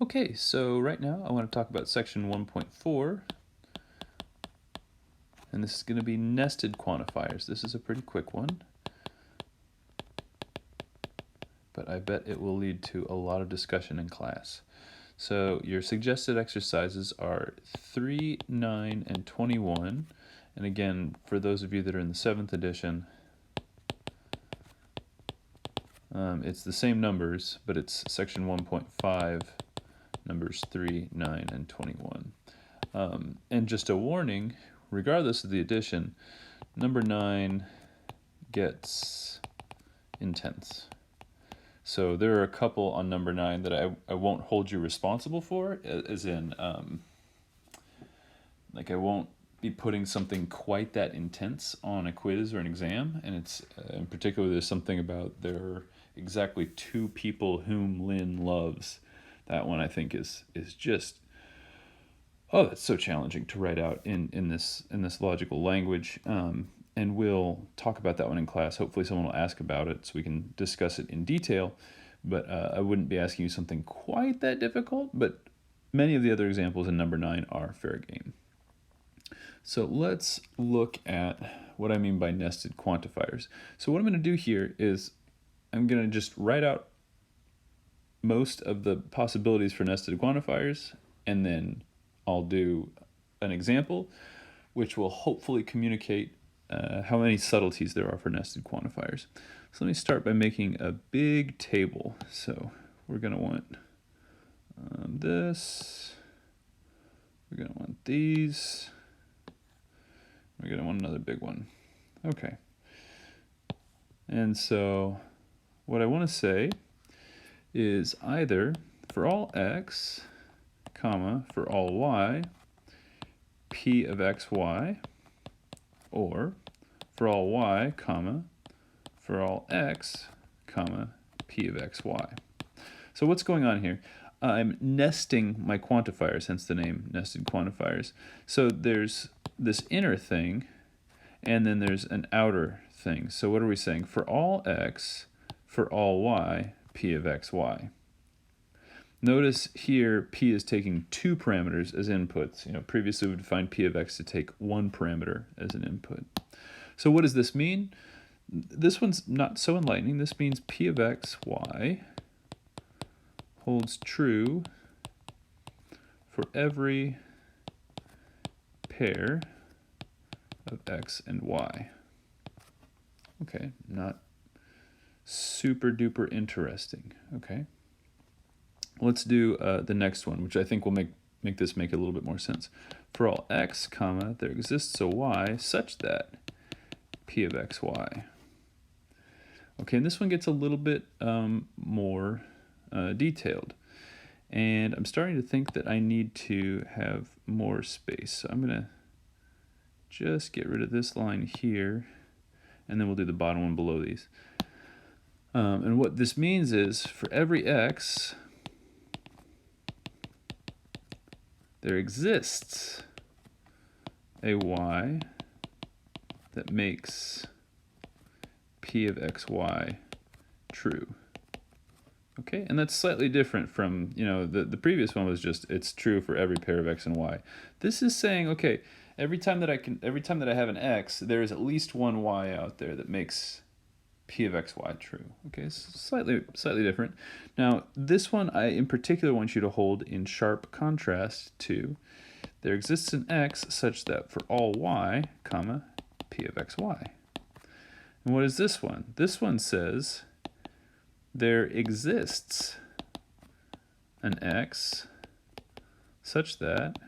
Okay, so right now I want to talk about section 1.4, and this is going to be nested quantifiers. This is a pretty quick one, but I bet it will lead to a lot of discussion in class. So your suggested exercises are 3, 9, and 21. And again, for those of you that are in the 7th edition, it's the same numbers, but it's section 1.5, numbers 3, 9, and 21. And just a warning, regardless of the addition, number 9 gets intense. So there are a couple on number 9 that I won't hold you responsible for, as in, like I won't be putting something quite that intense on a quiz or an exam. And it's, in particular, there's something about there are exactly 2 people whom Lynn loves. That one I think is just, oh, that's so challenging to write out in this logical language. And we'll talk about that one in class. Hopefully someone will ask about it so we can discuss it in detail. But I wouldn't be asking you something quite that difficult, but many of the other examples in number 9 are fair game. So let's look at what I mean by nested quantifiers. So what I'm going to do here is I'm going to just write out most of the possibilities for nested quantifiers, and then I'll do an example which will hopefully communicate how many subtleties there are for nested quantifiers. So let me start by making a big table. So we're going to want this, we're going to want these, we're going to want another big one. Okay. And so what I want to say is either for all x, comma, for all y, p of xy, or for all y, comma, for all x, comma, p of xy. So what's going on here? I'm nesting my quantifiers, hence the name nested quantifiers. So there's this inner thing, and then there's an outer thing. So what are we saying? For all x, for all y, p of xy. Notice here p is taking 2 parameters as inputs. Previously we defined p of x to take 1 parameter as an input. So what does this mean? This one's not so enlightening. This means p of xy holds true for every pair of x and y. Okay, not super duper interesting. Okay. Let's do the next one, which I think will make this make a little bit more sense. For all x, comma, there exists a y such that p of xy. Okay, and this one gets a little bit more detailed. And I'm starting to think that I need to have more space. So I'm going to just get rid of this line here, and then we'll do the bottom one below these. And what this means is for every x, there exists a y that makes p of xy true. Okay, and that's slightly different from, the previous one was just it's true for every pair of x and y. This is saying, okay, every time that I have an x, there is at least one y out there that makes p of xy true. Okay, so slightly different. Now, this one I in particular want you to hold in sharp contrast to there exists an x such that for all y, comma, p of xy. And what is this one? This one says there exists an x such that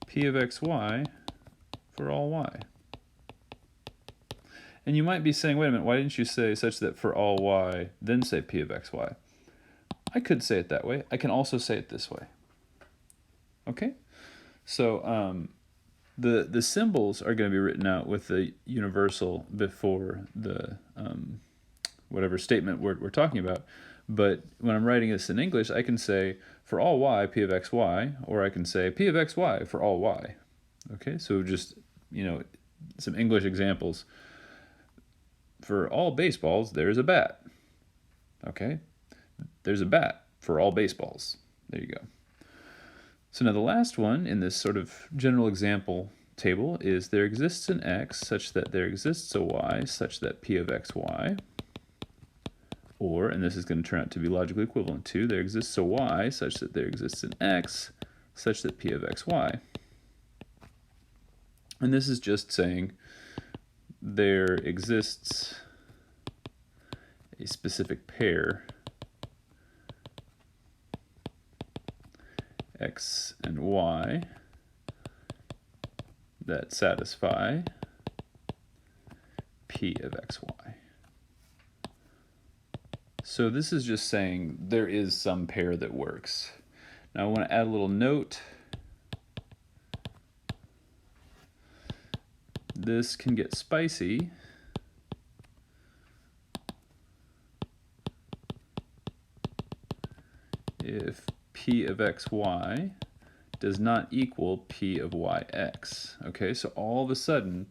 p of xy for all y. And you might be saying, wait a minute, why didn't you say such that for all y, then say p of xy? I could say it that way. I can also say it this way. Okay? So the symbols are going to be written out with the universal before the whatever statement we're talking about. But when I'm writing this in English, I can say for all y, p of xy, or I can say p of xy for all y. Okay, so just, some English examples. For all baseballs, there's a bat. Okay, there's a bat for all baseballs. There you go. So now the last one in this sort of general example table is there exists an x such that there exists a y such that p of xy, or, and this is going to turn out to be logically equivalent to, there exists a y such that there exists an x such that p of xy. And this is just saying there exists a specific pair x and y that satisfy p of xy. So this is just saying there is some pair that works. Now I want to add a little note. This can get spicy if p of xy does not equal p of yx. Okay, so all of a sudden,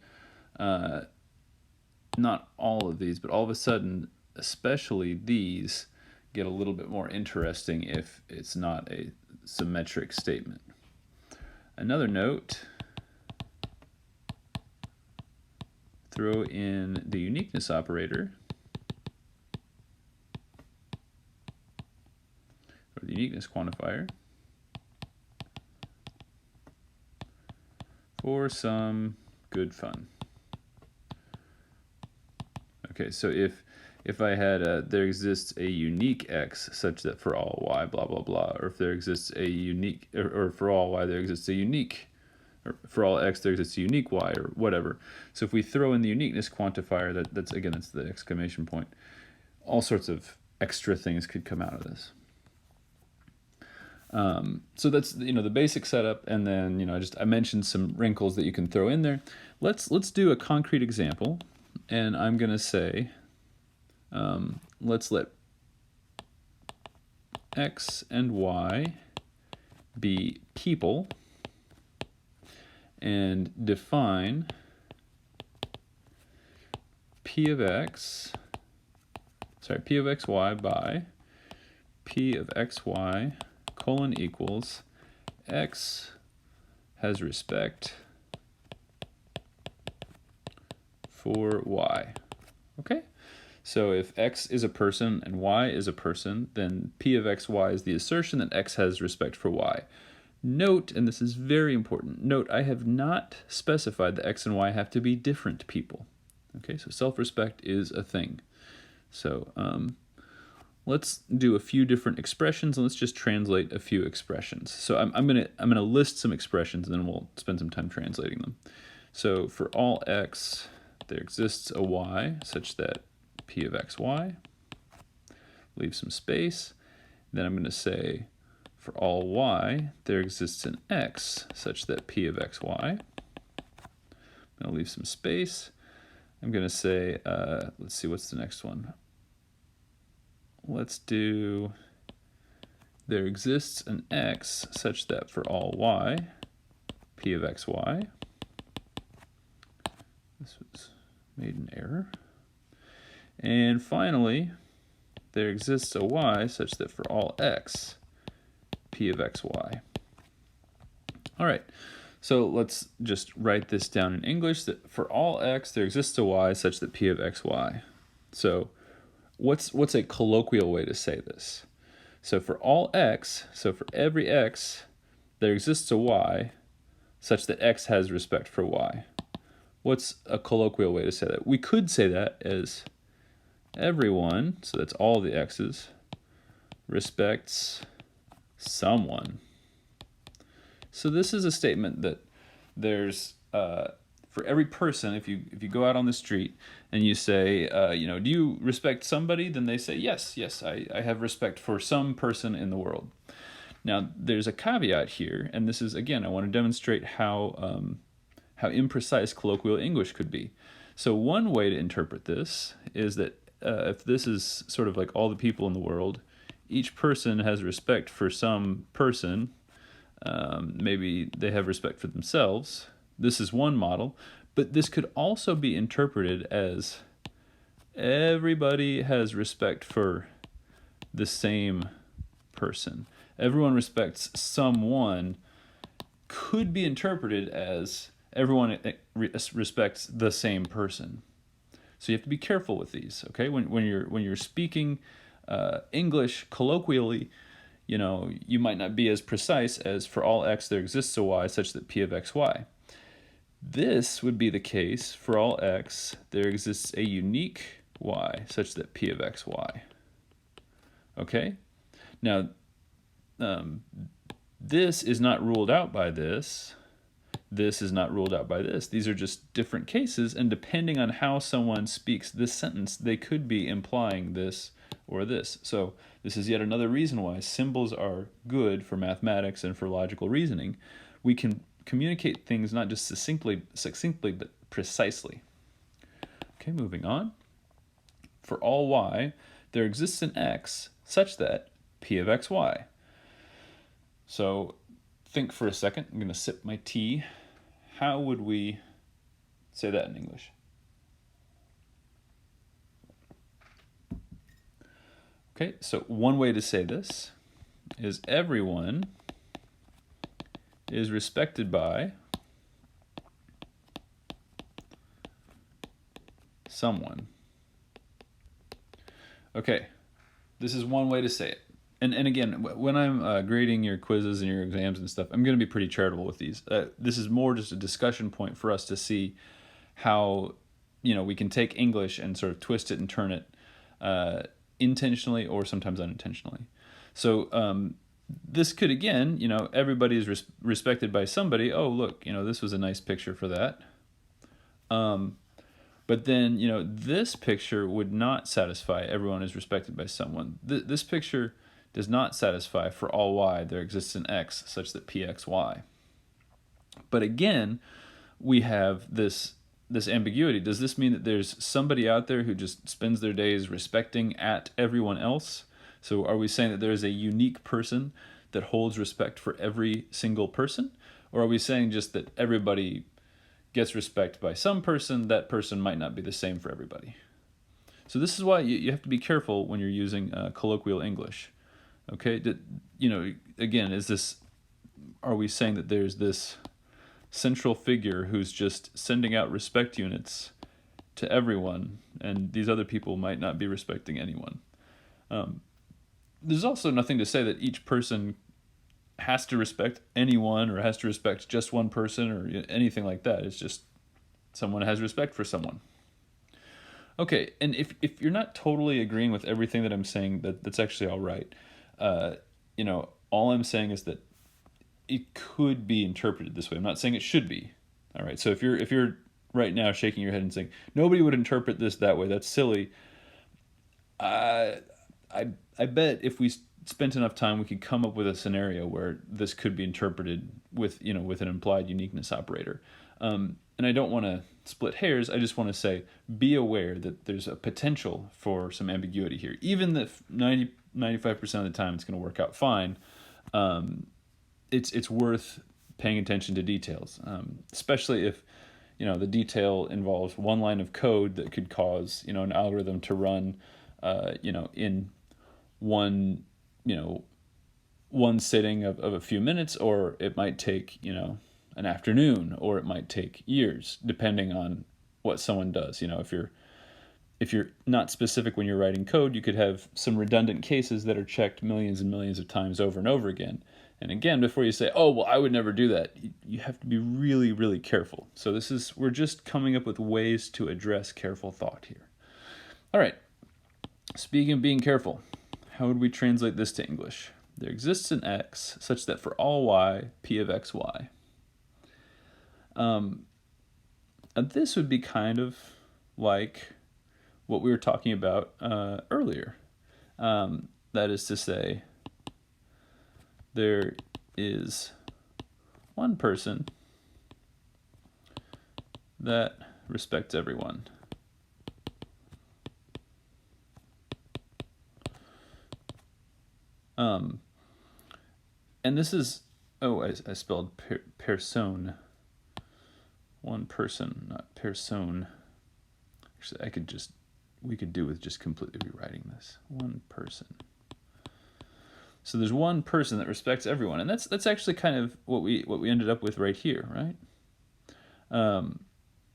not all of these, but all of a sudden, especially these, get a little bit more interesting if it's not a symmetric statement. Another note, throw in the uniqueness operator, or the uniqueness quantifier, for some good fun. Okay, so if I had there exists a unique x such that for all y blah blah blah, or if there exists a unique, or for all y there exists a unique, or for all x there exists a unique y, or whatever. So if we throw in the uniqueness quantifier, that's again, that's the exclamation point, all sorts of extra things could come out of this. So that's, the basic setup, and then I mentioned some wrinkles that you can throw in there. Let's do a concrete example, and I'm gonna say let's let x and y be people, and define p of xy by p of xy colon equals x has respect for y. Okay? So if x is a person and y is a person, then p of xy is the assertion that x has respect for y. Note, and this is very important, note I have not specified that x and y have to be different people. Okay, so self-respect is a thing. So let's do a few different expressions, and let's just translate a few expressions. So I'm gonna list some expressions, and then we'll spend some time translating them. So for all x, there exists a y such that p of xy, leave some space. Then I'm going to say for all y, there exists an x such that p of xy. I'm going to leave some space. I'm going to say, let's see, what's the next one? Let's do, there exists an x such that for all y, p of xy. This was made an error. And finally, there exists a y such that for all x, p of xy. All right, so let's just write this down in English, that for all x, there exists a y such that p of xy. So what's a colloquial way to say this? So for all x, so for every x, there exists a y such that x has respect for y. What's a colloquial way to say that? We could say that as everyone, so that's all the x's, respects someone. So this is a statement that there's, for every person, if you go out on the street and you say, do you respect somebody? Then they say, yes, I have respect for some person in the world. Now, there's a caveat here, and this is, again, I want to demonstrate how imprecise colloquial English could be. So one way to interpret this is that if this is sort of like all the people in the world, each person has respect for some person. Maybe they have respect for themselves. This is one model, but this could also be interpreted as everybody has respect for the same person. Everyone respects someone could be interpreted as everyone respects the same person. So you have to be careful with these, okay? When you're speaking English colloquially, you might not be as precise as for all x there exists a y such that p of xy. This would be the case for all x there exists a unique y such that p of xy. Okay? Now, this is not ruled out by this. This is not ruled out by this. These are just different cases, and depending on how someone speaks this sentence, they could be implying this or this. So this is yet another reason why symbols are good for mathematics and for logical reasoning. We can communicate things not just succinctly, but precisely. Okay, moving on. For all y, there exists an x such that p of xy. So think for a second. I'm going to sip my tea. How would we say that in English? Okay, so one way to say this is everyone is respected by someone. Okay, this is one way to say it. And again, when I'm grading your quizzes and your exams and stuff, I'm going to be pretty charitable with these. This is more just a discussion point for us to see how we can take English and sort of twist it and turn it intentionally or sometimes unintentionally. So this could, again, everybody is respected by somebody. Oh, look, this was a nice picture for that. But then, this picture would not satisfy everyone is respected by someone. This picture does not satisfy for all y there exists an x such that pxy. But again, we have this ambiguity. Does this mean that there's somebody out there who just spends their days respecting at everyone else? So are we saying that there is a unique person that holds respect for every single person? Or are we saying just that everybody gets respect by some person, that person might not be the same for everybody? So this is why you have to be careful when you're using colloquial English. Okay, again, are we saying that there's this central figure who's just sending out respect units to everyone, and these other people might not be respecting anyone? There's also nothing to say that each person has to respect anyone or has to respect just one person or anything like that. It's just someone has respect for someone. Okay, and if you're not totally agreeing with everything that I'm saying, that's actually all right. All I'm saying is that it could be interpreted this way. I'm not saying it should be. All right. So if you're right now shaking your head and saying nobody would interpret this that way, that's silly. I bet if we spent enough time, we could come up with a scenario where this could be interpreted with an implied uniqueness operator. And I don't want to split hairs. I just want to say, be aware that there's a potential for some ambiguity here. Even if 95% of the time it's going to work out fine, it's worth paying attention to details, especially if the detail involves one line of code that could cause an algorithm to run in one sitting of a few minutes, or it might take an afternoon, or it might take years, depending on what someone does. If you're not specific when you're writing code, you could have some redundant cases that are checked millions and millions of times over and over again. And again, before you say, oh, well, I would never do that, you have to be really, really careful. So we're just coming up with ways to address careful thought here. All right. Speaking of being careful, how would we translate this to English? There exists an x such that for all y, p of xy. This would be kind of like what we were talking about earlier. That is to say, there is one person that respects everyone. And this is, I spelled person. One person, not person. Actually, we could do with just completely rewriting this. One person. So there's one person that respects everyone, and that's actually kind of what we ended up with right here, right?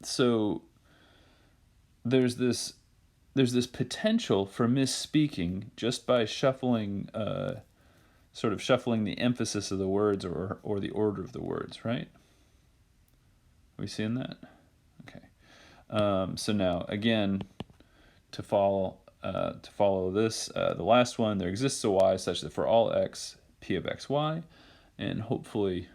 So there's this potential for misspeaking just by shuffling, sort of shuffling the emphasis of the words or the order of the words, right? Are we seeing that? Okay. So now again, to follow this, the last one, there exists a y such that for all x, p of xy, and hopefully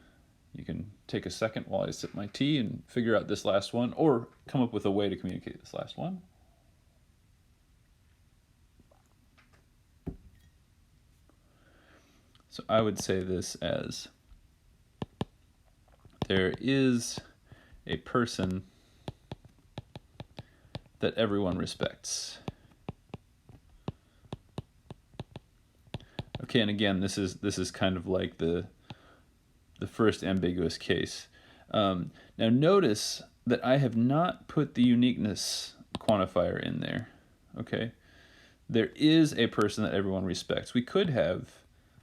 you can take a second while I sip my tea and figure out this last one, or come up with a way to communicate this last one. So I would say this as, there is a person that everyone respects. Okay, and again, this is kind of like the first ambiguous case. Now notice that I have not put the uniqueness quantifier in there. Okay, there is a person that everyone respects. We could have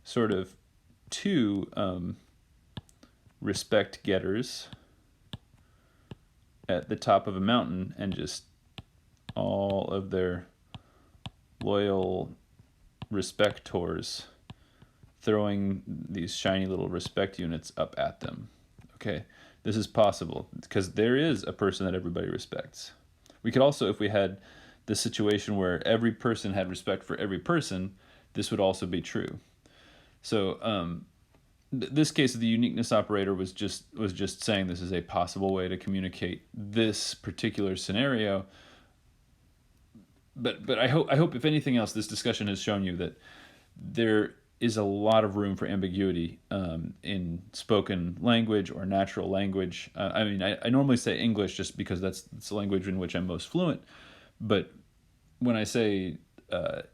sort of two respect getters at the top of a mountain and just all of their loyal respectors throwing these shiny little respect units up at them. Okay, this is possible because there is a person that everybody respects. We could also, if we had the situation where every person had respect for every person, this would also be true. So this case of the uniqueness operator was just saying this is a possible way to communicate this particular scenario. But I hope if anything else, this discussion has shown you that there is a lot of room for ambiguity in spoken language or natural language. I mean, I normally say English just because that's the language in which I'm most fluent. But when I say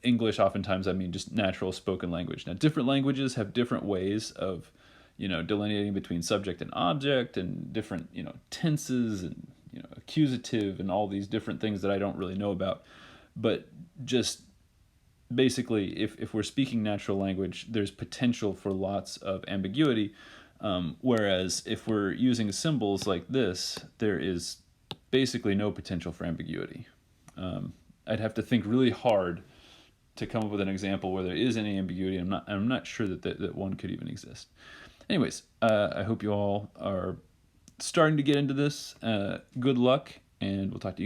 English, oftentimes I mean just natural spoken language. Now, different languages have different ways of, delineating between subject and object, and different, tenses and, accusative and all these different things that I don't really know about. But just basically, if we're speaking natural language, there's potential for lots of ambiguity, whereas if we're using symbols like this, there is basically no potential for ambiguity. I'd have to think really hard to come up with an example where there is any ambiguity. I'm not sure that one could even exist. Anyways, I hope you all are starting to get into this. Good luck, and we'll talk to you.